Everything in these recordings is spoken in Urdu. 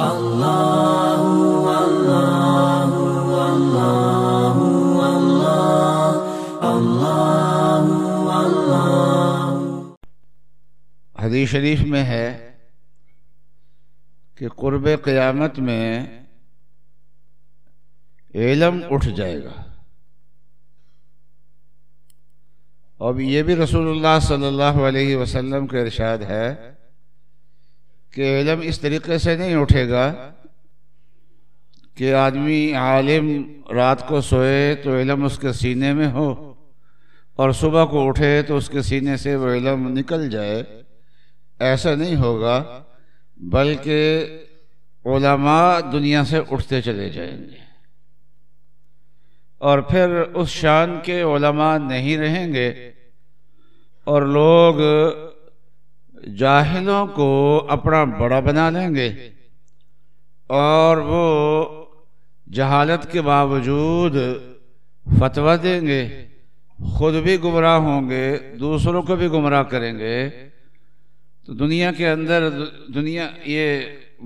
اللہ اللہ اللہ اللہ اللہ۔ حدیث شریف میں ہے کہ قرب قیامت میں علم اٹھ جائے گا، اور یہ بھی رسول اللہ صلی اللہ علیہ وسلم کا ارشاد ہے کہ علم اس طریقے سے نہیں اٹھے گا کہ آدمی عالم رات کو سوئے تو علم اس کے سینے میں ہو اور صبح کو اٹھے تو اس کے سینے سے وہ علم نکل جائے۔ ایسا نہیں ہوگا، بلکہ علماء دنیا سے اٹھتے چلے جائیں گے، اور پھر اس شان کے علماء نہیں رہیں گے، اور لوگ جاہلوں کو اپنا بڑا بنا لیں گے، اور وہ جہالت کے باوجود فتویٰ دیں گے، خود بھی گمراہ ہوں گے، دوسروں کو بھی گمراہ کریں گے۔ تو دنیا کے اندر یہ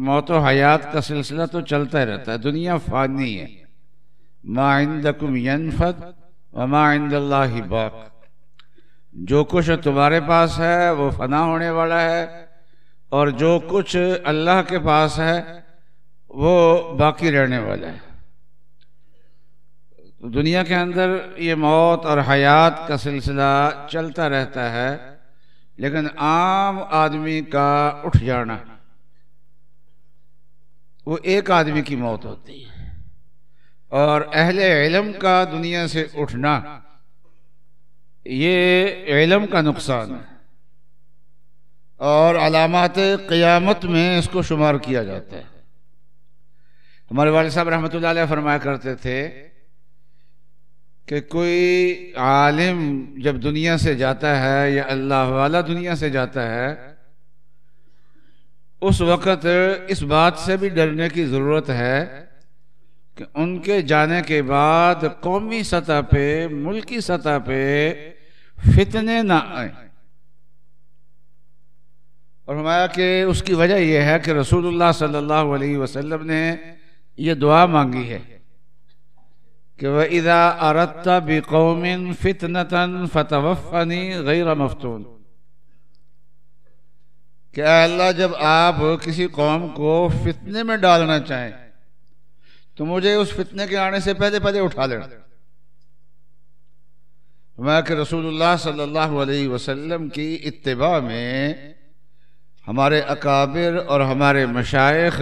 موت و حیات کا سلسلہ تو چلتا ہی رہتا ہے۔ دنیا فانی ہے، ما عندکم ینفد وما عند اللہ باق۔ جو کچھ تمہارے پاس ہے وہ فنا ہونے والا ہے، اور جو کچھ اللہ کے پاس ہے وہ باقی رہنے والا ہے۔ دنیا کے اندر یہ موت اور حیات کا سلسلہ چلتا رہتا ہے، لیکن عام آدمی کا اٹھ جانا، وہ ایک آدمی کی موت ہوتی ہے، اور اہل علم کا دنیا سے اٹھنا یہ علم کا نقصان ہے، اور علامات قیامت میں اس کو شمار کیا جاتا ہے۔ ہمارے والد صاحب رحمۃ اللہ علیہ فرمایا کرتے تھے کہ کوئی عالم جب دنیا سے جاتا ہے یا اللہ والا دنیا سے جاتا ہے، اس وقت اس بات سے بھی ڈرنے کی ضرورت ہے کہ ان کے جانے کے بعد قومی سطح پہ، ملکی سطح پہ فتنے نہ آئیں۔ اور فرمایا کہ اس کی وجہ یہ ہے کہ رسول اللہ صلی اللہ علیہ وسلم نے یہ دعا مانگی ہے کہ وَإِذَا أَرَدْتَ بِقَوْمٍ فِتْنَةً فَتَوَفَّنِي غَيْرَ مَفْتُونٍ، کہ اے اللہ جب آپ کسی قوم کو فتنے میں ڈالنا چاہیں تو مجھے اس فتنے کے آنے سے پہلے اٹھا لینا۔ میں کہ رسول اللہ صلی اللہ علیہ وسلم کی اتباع میں ہمارے اکابر اور ہمارے مشائخ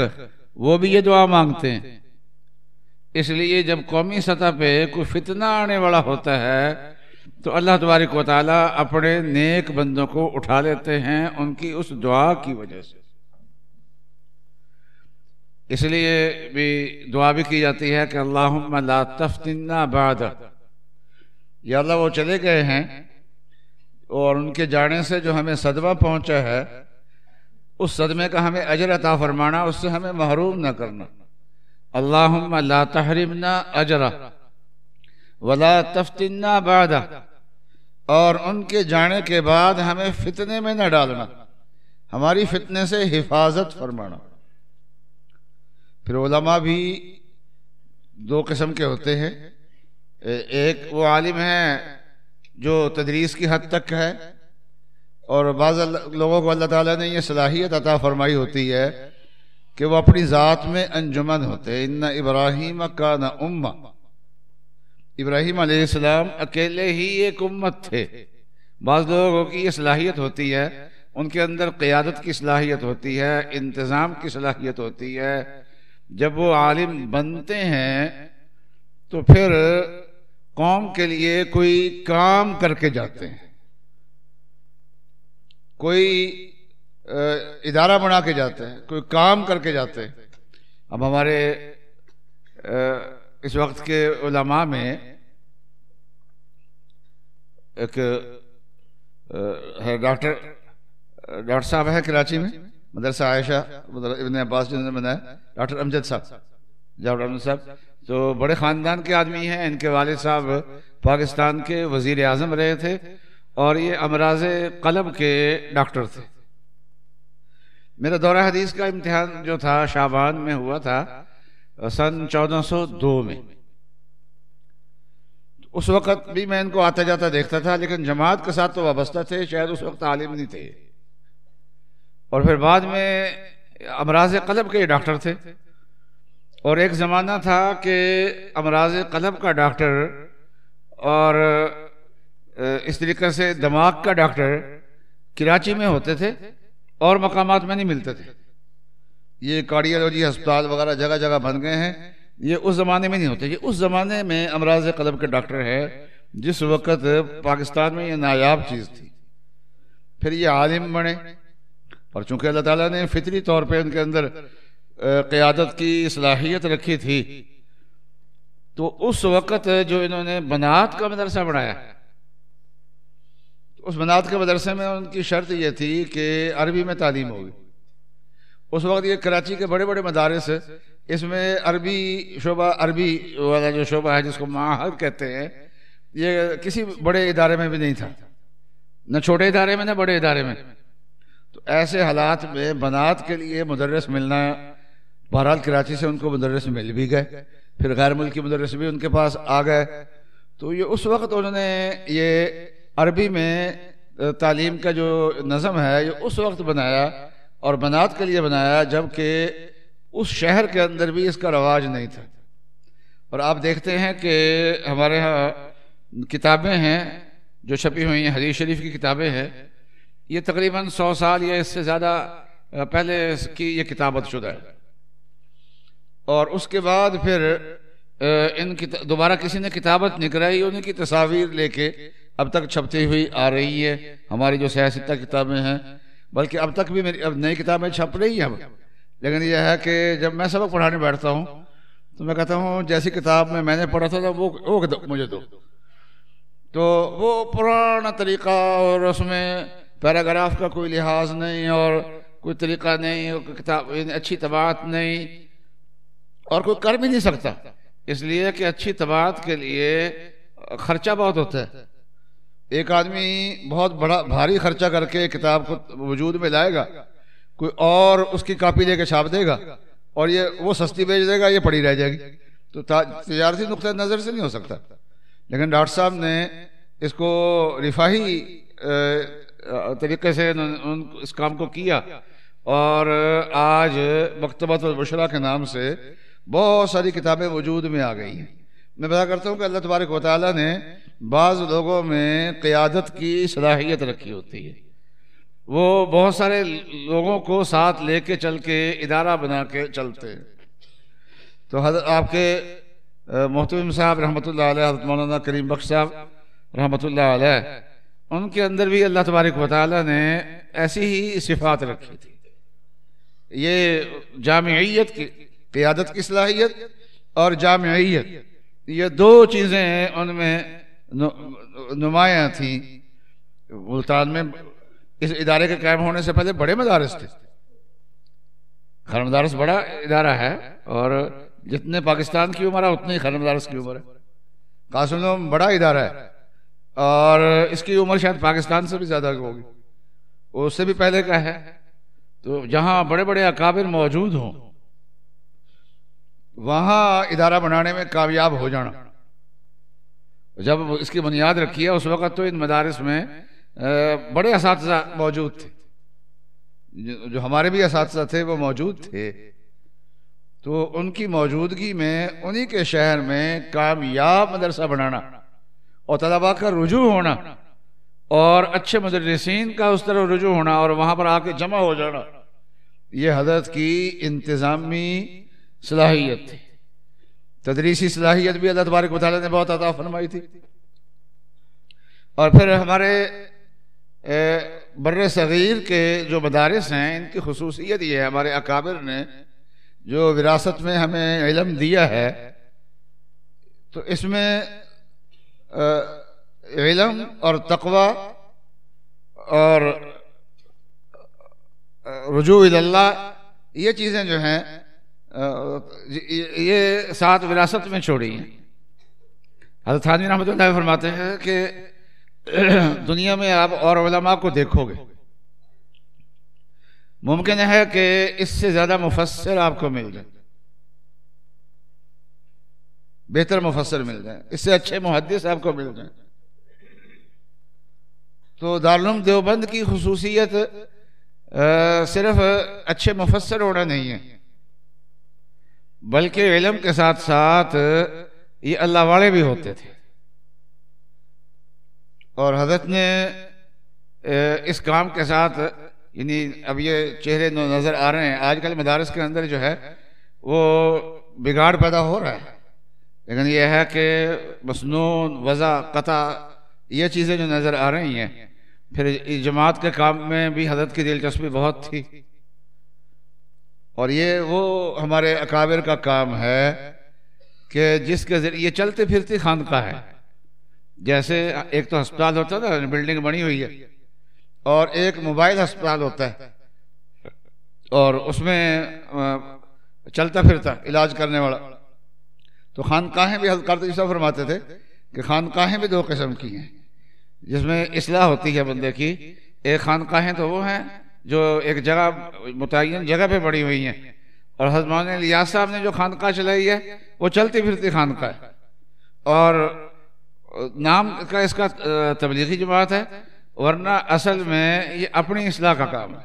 وہ بھی یہ دعا مانگتے ہیں۔ اس لیے جب قومی سطح پہ کوئی فتنہ آنے والا ہوتا ہے تو اللہ تبارک و تعالیٰ اپنے نیک بندوں کو اٹھا لیتے ہیں ان کی اس دعا کی وجہ سے۔ اس لیے بھی دعا بھی کی جاتی ہے کہ اللہم لا تفتننا بعد، یا اللہ وہ چلے گئے ہیں اور ان کے جانے سے جو ہمیں صدمہ پہنچا ہے اس صدمے کا ہمیں اجر عطا فرمانا، اس سے ہمیں محروم نہ کرنا۔ اللہم لا تحرمنا اجرہ ولا تفتننا بعدہ، اور ان کے جانے کے بعد ہمیں فتنے میں نہ ڈالنا، ہماری فتنے سے حفاظت فرمانا۔ پھر علماء بھی دو قسم کے ہوتے ہیں، ایک وہ عالم ہے جو تدریس کی حد تک ہے، اور بعض لوگوں کو اللہ تعالیٰ نے یہ صلاحیت عطا فرمائی ہوتی ہے کہ وہ اپنی ذات میں انجمن ہوتے ہیں۔ ان ابراہیم کان امہ، ابراہیم علیہ السلام اکیلے ہی ایک امت تھے۔ بعض لوگوں کی یہ صلاحیت ہوتی ہے، ان کے اندر قیادت کی صلاحیت ہوتی ہے، انتظام کی صلاحیت ہوتی ہے۔ جب وہ عالم بنتے ہیں تو پھر قوم کے لیے کوئی کام کر کے جاتے ہیں، کوئی ادارہ بنا کے جاتے ہیں، کوئی کام کر کے جاتے ہیں۔ اب ہمارے اس وقت کے علماء میں ایک ڈاکٹر صاحب ہے کراچی میں، مدرسہ عائشہ ابن عباس جنہوں نے بنایا، ڈاکٹر امجد صاحب، تو بڑے خاندان کے آدمی ہیں۔ ان کے والد صاحب پاکستان کے وزیر اعظم رہے تھے، اور یہ امراض قلب کے ڈاکٹر تھے۔ میرا دورہ حدیث کا امتحان جو تھا شعبان میں ہوا تھا سن 1402 میں. اس وقت بھی میں ان کو آتا جاتا دیکھتا تھا، لیکن جماعت کے ساتھ تو وابستہ تھے، شاید اس وقت عالم نہیں تھے. اور پھر بعد میں امراض قلب کے ڈاکٹر تھے، اور ایک زمانہ تھا کہ امراض قلب کا ڈاکٹر اور اس طریقے سے دماغ کا ڈاکٹر کراچی میں ہوتے تھے اور مقامات میں نہیں ملتے تھے. یہ کارڈیالوجی ہسپتال وغیرہ جگہ جگہ بن گئے ہیں، یہ اس زمانے میں نہیں ہوتے. یہ اس زمانے میں امراض قلب کے ڈاکٹر ہے جس وقت پاکستان میں یہ نایاب چیز تھی. پھر یہ عالم بنے، اور چونکہ اللہ تعالیٰ نے فطری طور پہ ان کے اندر قیادت کی صلاحیت رکھی تھی، تو اس وقت جو انہوں نے بنات کا مدرسہ بنایا، اس بنات کے مدرسے میں ان کی شرط یہ تھی کہ عربی میں تعلیم ہوگی. اس وقت یہ کراچی کے بڑے بڑے مدارس، اس میں عربی شعبہ، عربی والا جو شعبہ ہے جس کو معہد کہتے ہیں، یہ کسی بڑے ادارے میں بھی نہیں تھا، نہ چھوٹے ادارے میں نہ بڑے ادارے میں. تو ایسے حالات میں بنات کے لیے مدرس ملنا، بہرحال کراچی سے ان کو مدرس مل بھی گئے، پھر غیر ملکی مدرس بھی ان کے پاس آ گئے. تو یہ اس وقت انہوں نے یہ عربی میں تعلیم کا جو نظم ہے یہ اس وقت بنایا، اور بنات کے لیے بنایا جبکہ اس شہر کے اندر بھی اس کا رواج نہیں تھا. اور آپ دیکھتے ہیں کہ ہمارے ہاں کتابیں ہیں جو چھپی ہوئی ہیں، حدیث شریف کی کتابیں ہیں، یہ تقریباً 100 سال یا اس سے زیادہ پہلے کی یہ کتابت شدہ ہے. اور اس کے بعد پھر ان کی دوبارہ کسی نے کتابت نہیں کرائی، ان کی تصاویر لے کے اب تک چھپتی ہوئی آ رہی ہے. ہماری جو سیاستہ کتابیں ہیں، بلکہ اب تک بھی میری اب نئی کتابیں چھپ رہی ہیں. لیکن یہ ہے کہ جب میں سبق پڑھانے بیٹھتا ہوں تو میں کہتا ہوں جیسی کتاب میں نے پڑھا تھا وہ مجھے دو. تو وہ پرانا طریقہ، اور اس میں پیراگراف کا کوئی لحاظ نہیں، اور کوئی طریقہ نہیں، اور کتاب اچھی طباعت نہیں، اور کوئی کر بھی نہیں سکتا، اس لیے کہ اچھی طباعت کے لیے خرچہ بہت ہوتا ہے. ایک آدمی بہت بڑا بھاری خرچہ کر کے کتاب کو وجود میں لائے گا، کوئی اور اس کی کاپی لے کے چھاپ دے گا، اور یہ وہ سستی بیچ دے گا، یہ پڑی رہ جائے گی. تو تجارتی نقطۂ نظر سے نہیں ہو سکتا. لیکن ڈاکٹر صاحب نے اس کو رفاہی طریقے سے اس کام کو کیا، اور آج مکتبۃ البشریٰ کے نام سے بہت ساری کتابیں وجود میں آ گئی ہیں. میں بتا کرتا ہوں کہ اللہ تبارک و تعالیٰ نے بعض لوگوں میں قیادت کی صلاحیت رکھی ہوتی ہے، وہ بہت سارے لوگوں کو ساتھ لے کے چل کے ادارہ بنا کے چلتے ہیں. تو آپ کے محتمم صاحب رحمۃ اللہ علیہ، حضرت مولانا کریم بخش صاحب رحمۃ اللہ علیہ، ان کے اندر بھی اللہ تبارک و تعالیٰ نے ایسی ہی صفات رکھی تھی. یہ جامعیت کی، قیادت کی صلاحیت اور جامعیت، یہ دو چیزیں ان میں نمایاں تھیں. ملتان میں اس ادارے کے قائم ہونے سے پہلے بڑے مدارس تھے. خیر مدارس بڑا ادارہ ہے، اور جتنے پاکستان کی عمر ہے اتنے ہی خیر مدارس کی عمر ہے. قاسم بڑا ادارہ ہے، اور اس کی عمر شاید پاکستان سے بھی زیادہ ہوگی، اس سے بھی پہلے کا ہے. تو جہاں بڑے بڑے اکابر موجود ہوں وہاں ادارہ بنانے میں کامیاب ہو جانا. جب اس کی بنیاد رکھی ہے اس وقت تو ان مدارس میں بڑے اساتذہ موجود تھے، جو ہمارے بھی اساتذہ تھے وہ موجود تھے. تو ان کی موجودگی میں انہی کے شہر میں کامیاب مدرسہ بنانا، اور طلباء کا رجوع ہونا، اور اچھے مدرسین کا اس طرح رجوع ہونا، اور وہاں پر آ کے جمع ہو جانا، یہ حضرت کی انتظامی صلاحیت تھی. تدریسی صلاحیت بھی اللہ تبارک و تعالیٰ نے بہت عطا فرمائی تھی. اور پھر ہمارے بر صغیر کے جو مدارس ہیں، ان کی خصوصیت یہ ہے، ہمارے اکابر نے جو وراثت میں ہمیں علم دیا ہے، تو اس میں علم اور تقوی اور رجوع اللہ، یہ چیزیں جو ہیں یہ ساتھ وراثت میں چھوڑی ہیں. حضرت تھانوی رحمۃ اللہ فرماتے ہیں کہ دنیا میں آپ اور علماء کو دیکھو گے، ممکن ہے کہ اس سے زیادہ مفسر آپ کو مل جائے، بہتر مفسر مل جائیں، اس سے اچھے محدث آپ کو مل جائیں۔ تو دارالعلوم دیوبند کی خصوصیت صرف اچھے مفسر ہونا نہیں ہے، بلکہ علم کے ساتھ ساتھ یہ اللہ والے بھی ہوتے تھے، اور حضرت نے اس کام کے ساتھ، یعنی اب یہ چہرے نظر آ رہے ہیں، آج کل مدارس کے اندر جو ہے وہ بگاڑ پیدا ہو رہا ہے، لیکن یہ ہے کہ مسنون، وضع، قطع، یہ چیزیں جو نظر آ رہی ہیں۔ پھر جماعت کے کام میں بھی حضرت کی دلچسپی بہت تھی، اور یہ وہ ہمارے اکابر کا کام ہے کہ جس کے ذریعے یہ چلتی پھرتی خانقاہ ہے۔ جیسے ایک تو ہسپتال ہوتا ہے نا، بلڈنگ بنی ہوئی ہے، اور ایک موبائل ہسپتال ہوتا ہے، اور اس میں چلتا پھرتا علاج کرنے والا۔ تو خانقاہیں بھی حضرت قادری صاحب فرماتے تھے کہ خانقاہیں بھی دو قسم کی ہیں، جس میں اصلاح ہوتی ہے بندے کی۔ ایک خانقاہیں تو وہ ہیں جو ایک جگہ متعین جگہ پہ بڑی ہوئی ہیں، اور حضرت مولانا الیاس صاحب نے جو خانقاہ چلائی ہے وہ چلتی پھرتی خانقاہ ہے، اور نام کا اس کا تبلیغی جماعت ہے، ورنہ اصل میں یہ اپنی اصلاح کا کام ہے۔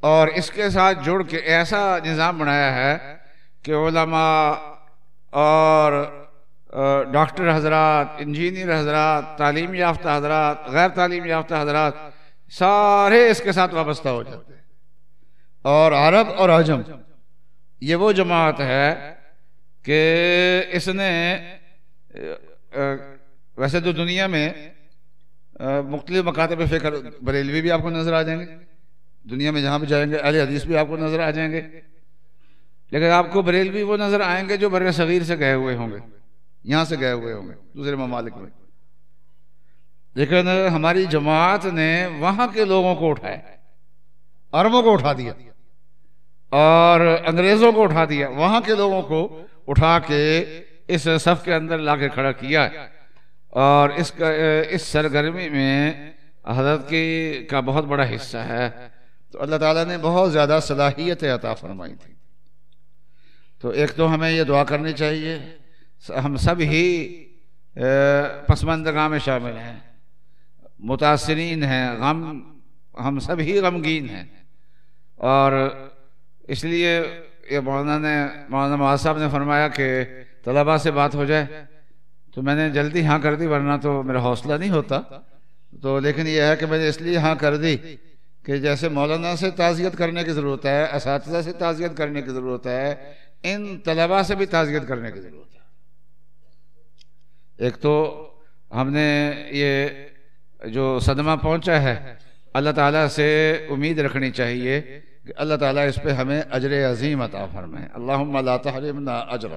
اور اس کے ساتھ جڑ کے ایسا نظام بنایا ہے کہ علماء اور ڈاکٹر حضرات، انجینئر حضرات، تعلیم یافتہ حضرات، غیر تعلیم یافتہ حضرات، سارے اس کے ساتھ وابستہ ہو جاتے ہیں۔ اور عرب اور عجم یہ وہ جماعت ہے کہ اس نے ویسے تو دنیا میں مختلف مکاتب فکر، بریلوی بھی آپ کو نظر آ جائیں گے دنیا میں، جہاں بھی جائیں گے اہل حدیث بھی آپ کو نظر آ جائیں گے، لیکن آپ کو بریلوی وہ نظر آئیں گے جو بر صغیر سے گئے ہوئے ہوں گے، یہاں سے گئے ہوئے ہوں گے دوسرے ممالک میں، لیکن ہماری جماعت نے وہاں کے لوگوں کو اٹھایا، عربوں کو اٹھا دیا اور انگریزوں کو اٹھا دیا، وہاں کے لوگوں کو اٹھا کے اس صف کے اندر لا کے کھڑا کیا، اور اس سرگرمی میں حضرت کا بہت بڑا حصہ ہے۔ تو اللہ تعالیٰ نے بہت زیادہ صلاحیت عطا فرمائی تھی۔ تو ایک تو ہمیں یہ دعا کرنی چاہیے، ہم سب ہی پسماندگاں میں شامل ہیں، متاثرین ہیں، ہم سب ہی غمگین ہیں، اور اس لیے یہ مولانا معاذ صاحب نے فرمایا کہ طلباء سے بات ہو جائے، تو میں نے جلدی ہاں کر دی، ورنہ تو میرا حوصلہ نہیں ہوتا، تو لیکن یہ ہے کہ میں نے اس لیے ہاں کر دی کہ جیسے مولانا سے تعزیت کرنے کی ضرورت ہے، اساتذہ سے تعزیت کرنے کی ضرورت ہے، ان طلباء سے بھی تعزیت کرنے کی ضرورت ہے۔ ایک تو ہم نے یہ جو صدمہ پہنچا ہے، اللہ تعالیٰ سے امید رکھنی چاہیے کہ اللہ تعالیٰ اس پہ ہمیں اجر عظیم عطا فرمائے، اللہم لا تحرمنا اجر۔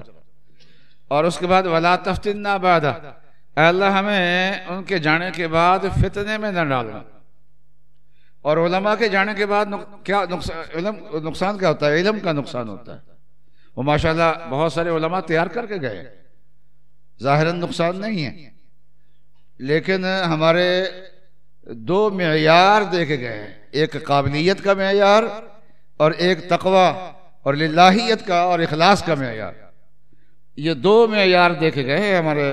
اور اس کے بعد ولا تفتنا بعد، اے اللہ ہمیں ان کے جانے کے بعد فتنے میں نہ ڈالنا۔ اور علماء کے جانے کے بعد کیا نقصان کیا ہوتا ہے؟ علم کا نقصان ہوتا ہے۔ وہ ماشاءاللہ بہت سارے علماء تیار کر کے گئے، ظاہراً نقصان نہیں ہے، لیکن ہمارے دو معیار دیکھے گئے ہیں، ایک قابلیت کا معیار اور ایک تقوی اور للہیت کا اور اخلاص کا معیار۔ یہ دو معیار دیکھے گئے ہیں ہمارے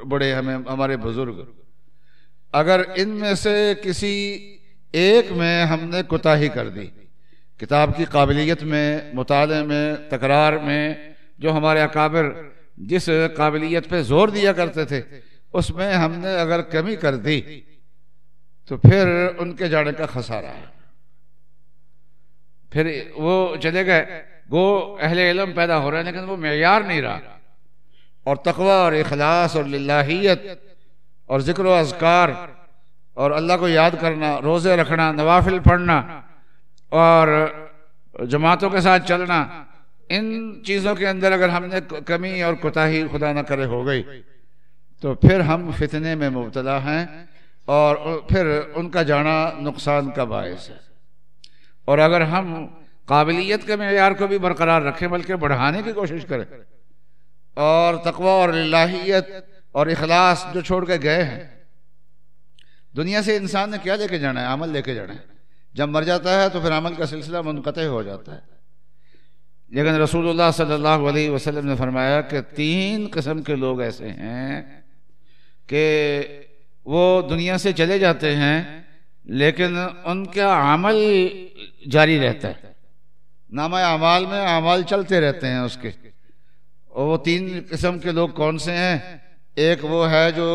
بڑے، ہمارے بزرگ۔ اگر ان میں سے کسی ایک میں ہم نے کوتاہی کر دی، کتاب کی قابلیت میں، مطالعے میں، تکرار میں، جو ہمارے اکابر جس قابلیت پہ زور دیا کرتے تھے اس میں ہم نے اگر کمی کر دی تو پھر ان کے جانے کا خسارہ ہے، پھر وہ چلے گئے، وہ اہل علم پیدا ہو رہے ہیں لیکن وہ معیار نہیں رہا۔ اور تقوی اور اخلاص اور للہیت اور ذکر و اذکار اور اللہ کو یاد کرنا، روزے رکھنا، نوافل پڑھنا اور جماعتوں کے ساتھ چلنا، ان چیزوں کے اندر اگر ہم نے کمی اور کوتاہی خدا نہ کرے ہو گئی تو پھر ہم فتنے میں مبتلا ہیں، اور پھر ان کا جانا نقصان کا باعث ہے۔ اور اگر ہم قابلیت کے معیار کو بھی برقرار رکھیں بلکہ بڑھانے کی کوشش کریں، اور تقوی اور للہیت اور اخلاص جو چھوڑ کے گئے ہیں، دنیا سے انسان نے کیا لے کے جانا ہے؟ عمل لے کے جانا ہے، جب مر جاتا ہے تو پھر عمل کا سلسلہ منقطع ہو جاتا ہے. لیکن رسول اللہ صلی اللہ علیہ وسلم نے فرمایا کہ 3 قسم کے لوگ ایسے ہیں کہ وہ دنیا سے چلے جاتے ہیں لیکن ان کا عمل جاری رہتا ہے، نامہ اعمال میں اعمال چلتے رہتے ہیں اس کے. اور وہ 3 قسم کے لوگ کون سے ہیں؟ ایک وہ ہے جو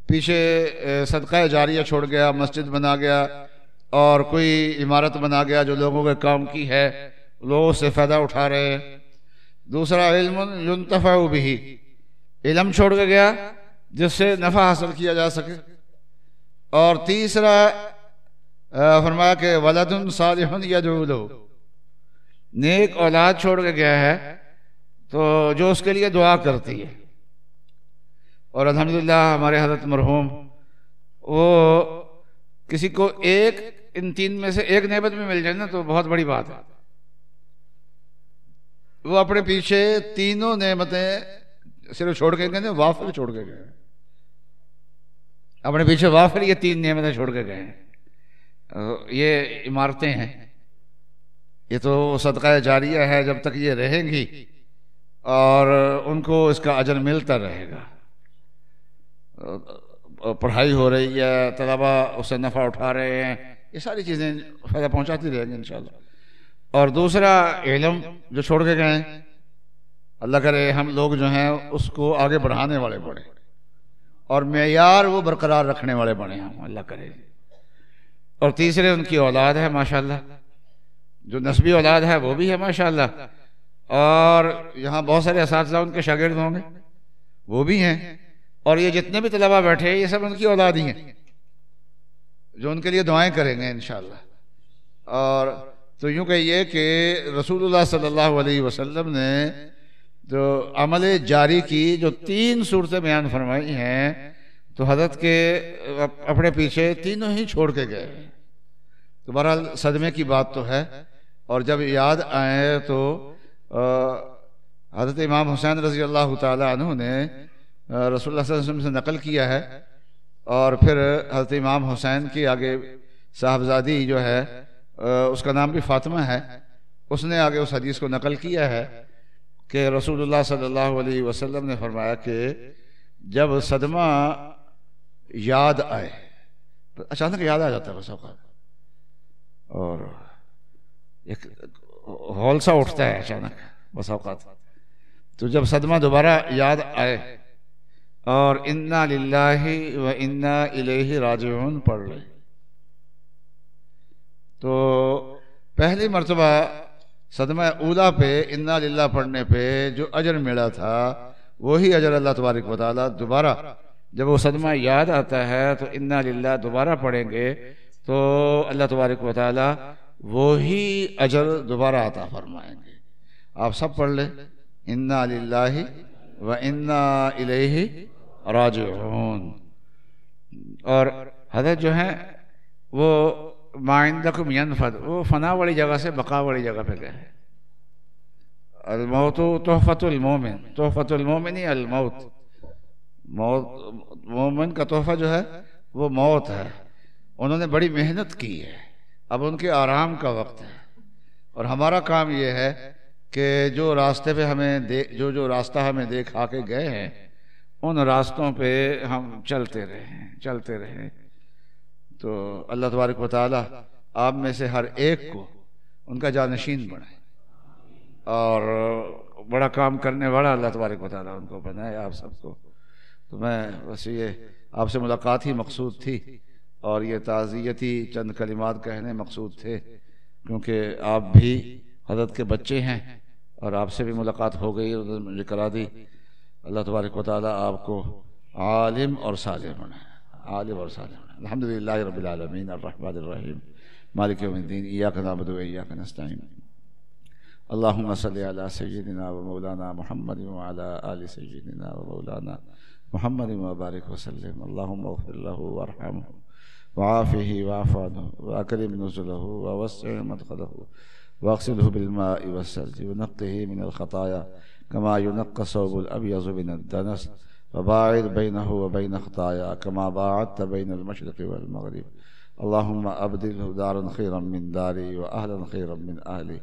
پیچھے صدقہ جاریہ چھوڑ گیا، مسجد بنا گیا اور کوئی عمارت بنا گیا جو لوگوں کے کام کی ہے، لوگوں سے فائدہ اٹھا رہے ہیں. دوسرا علم ينتفع به، علم چھوڑ کے گیا جس سے نفع حاصل کیا جا سکے. اور تیسرا فرمایا کہ ولد صالح يدعو له، نیک اولاد چھوڑ کے گیا ہے تو جو اس کے لیے دعا کرتی ہے. اور الحمدللہ ہمارے حضرت مرحوم وہ کسی کو ایک ان 3 میں سے ایک نعمت میں مل جائے نا تو بہت بڑی بات ہے. وہ اپنے پیچھے 3 نعمتیں صرف چھوڑ کے گئے، وافر چھوڑ کے گئے اپنے پیچھے، وافر یہ 3 نعمتیں چھوڑ کے گئے ہیں. یہ عمارتیں ہیں، یہ تو صدقہ جاریہ ہے، جب تک یہ رہیں گی اور ان کو اس کا اجر ملتا رہے گا. پڑھائی ہو رہی ہے، طلبہ اس سے نفع اٹھا رہے ہیں، یہ ساری چیزیں فائدہ پہنچاتی رہیں گی انشاءاللہ. اور دوسرا علم جو چھوڑ کے گئے، اللہ کرے ہم لوگ جو ہیں اس کو آگے بڑھانے والے بڑھیں اور معیار وہ برقرار رکھنے والے بڑھیں ہم، اللہ کرے. اور تیسرے ان کی اولاد ہے ماشاءاللہ، جو نسبی اولاد ہے وہ بھی ہے ماشاءاللہ. اور یہاں بہت سارے اساتذہ ان کے شاگرد ہوں گے، وہ بھی ہیں. اور یہ جتنے بھی طلبہ بیٹھے ہیں یہ سب ان کی اولاد ہی ہیں جو ان کے لیے دعائیں کریں گے انشاءاللہ. اور تو یوں کہیے کہ رسول اللہ صلی اللہ علیہ وسلم نے جو عمل جاری کی جو 3 صورتیں بیان فرمائی ہیں تو حضرت کے اپنے پیچھے تینوں ہی چھوڑ کے گئے. تو بہرحال صدمے کی بات تو ہے. اور جب یاد آئے تو حضرت امام حسین رضی اللہ تعالی عنہ نے رسول اللہ صلی اللہ علیہ وسلم سے نقل کیا ہے. اور پھر حضرت امام حسین کی آگے صاحبزادی جو ہے اس کا نام بھی فاطمہ ہے، اس نے آگے اس حدیث کو نقل کیا ہے کہ رسول اللہ صلی اللہ علیہ وسلم نے فرمایا کہ جب صدمہ یاد آئے، اچانک یاد آ جاتا ہے بس اوقات، اور ایک ہول سا اٹھتا ہے اچانک بس اوقات، تو جب صدمہ دوبارہ یاد آئے اور انا للہ و انا الیہ راجعون پڑھ لیں تو پہلی مرتبہ صدمہ اولا پہ انا للہ پڑھنے پہ جو اجر ملا تھا وہی اجر اللہ تبارک و تعالیٰ دوبارہ جب وہ صدمہ یاد آتا ہے تو انا للہ دوبارہ پڑھیں گے تو اللہ تبارک و تعالیٰ وہی اجر دوبارہ عطا فرمائیں گے. آپ سب پڑھ لیں انا للہ و انا الیہ راجعون. اور حضرت جو ہیں وہ ما عندکم ینفد، وہ فنا والی جگہ سے بقا والی جگہ پہ گئے. الموت تحفۃ المومن، تحفۃ المومن الموت، مومن کا تحفہ جو ہے وہ موت ہے. انہوں نے بڑی محنت کی ہے، اب ان کے آرام کا وقت ہے. اور ہمارا کام یہ ہے کہ جو راستے پہ ہمیں جو راستہ ہمیں دکھا کے گئے ہیں ان راستوں پہ ہم چلتے رہیں. تو اللہ تبارک و تعالی آپ میں سے ہر ایک کو ان کا جانشین بنائے اور بڑا کام کرنے والا اللہ تبارک و تعالی ان کو بنائے آپ سب کو. تو میں بس یہ آپ سے ملاقات ہی مقصود تھی اور یہ تعزیتی چند کلمات کہنے مقصود تھے کیونکہ آپ بھی حضرت کے بچے ہیں اور آپ سے بھی ملاقات ہو گئی، مجھے کرا دی. اللہ تبارک و تعالی آپ کو عالم اور صالح بنائے، عالم اور صالح بنائے. الحمدللہ رب العالمین الرحمن الرحیم مالک یوم الدین ایاک نعبد و ایاک نستعین. اللہم صلی علی سیدنا و مولانا محمد وعلی آل سیدنا و مولانا محمد وبارک وسلم. اللہم اغفر لہ وارحمہ وعافہ واعف عنہ واکرم نزلہ ووسع مدخلہ واغسلہ بالماء والثلج ونقہ من الخطایا كما ينقى الثوب الأبيض من الدنس وباعد بينه وبين خطايا كما باعدت بين المشرق والمغرب. اللہم ابدلہ دارا خیرا من داری و اہلا خیرا من اہلی۔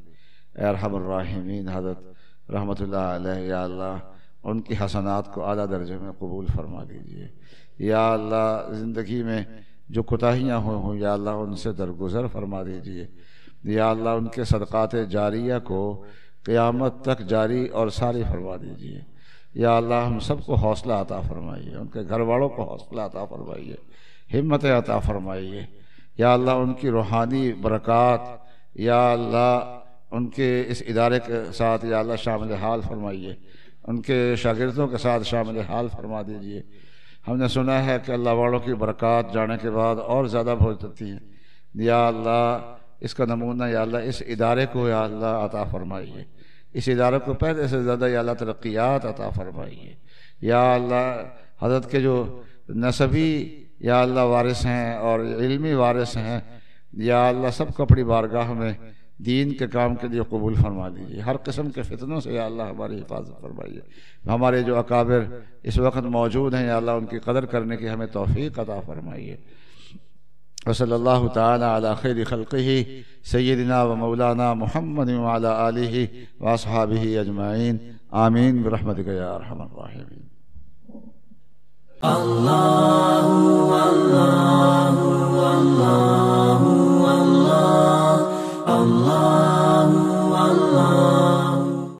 اے ارحم الراحمین، حضرت رحمۃ اللہ علیہ یا اللہ ان کی حسنات کو اعلیٰ درجے میں قبول فرما دیجیے۔ یا اللہ زندگی میں جو کوتاہیاں ہوں یا اللہ ان سے درگزر فرما دیجیے۔ یا اللہ ان کے صدقات جاریہ کو قیامت تک جاری اور ساری فرما دیجیے۔ یا اللہ ہم سب کو حوصلہ عطا فرمائیے، ان کے گھر والوں کو حوصلہ عطا فرمائیے، ہمت عطا فرمائیے۔ یا اللہ ان کی روحانی برکات یا اللہ ان کے اس ادارے کے ساتھ یا اللہ شامل حال فرمائیے، ان کے شاگردوں کے ساتھ شامل حال فرما دیجیے۔ ہم نے سنا ہے کہ اللہ والوں کی برکات جانے کے بعد اور زیادہ بڑھ جاتی ہیں۔ یا اللہ اس کا نمونہ یا اللہ اس ادارے کو یا اللہ عطا فرمائیے، اس ادارے کو پہلے سے زیادہ یا اللہ ترقیات عطا فرمائیے۔ یا اللہ حضرت کے جو نسبی یا اللہ وارث ہیں اور علمی وارث ہیں، یا اللہ سب کو اپنی بارگاہ میں دین کے کام کے لیے قبول فرما دیجیے۔ ہر قسم کے فتنوں سے یا اللہ ہماری حفاظت فرمائیے۔ ہمارے جو اکابر اس وقت موجود ہیں یا اللہ ان کی قدر کرنے کی ہمیں توفیق عطا فرمائیے۔ وصلی اللہ تعالی علی خیر خلقہ سیدنا و مولانا محمد وعلی آلہ واصحابہ اجمعین، آمین برحمتک یا ارحم الراحمین۔ اللہ اللہ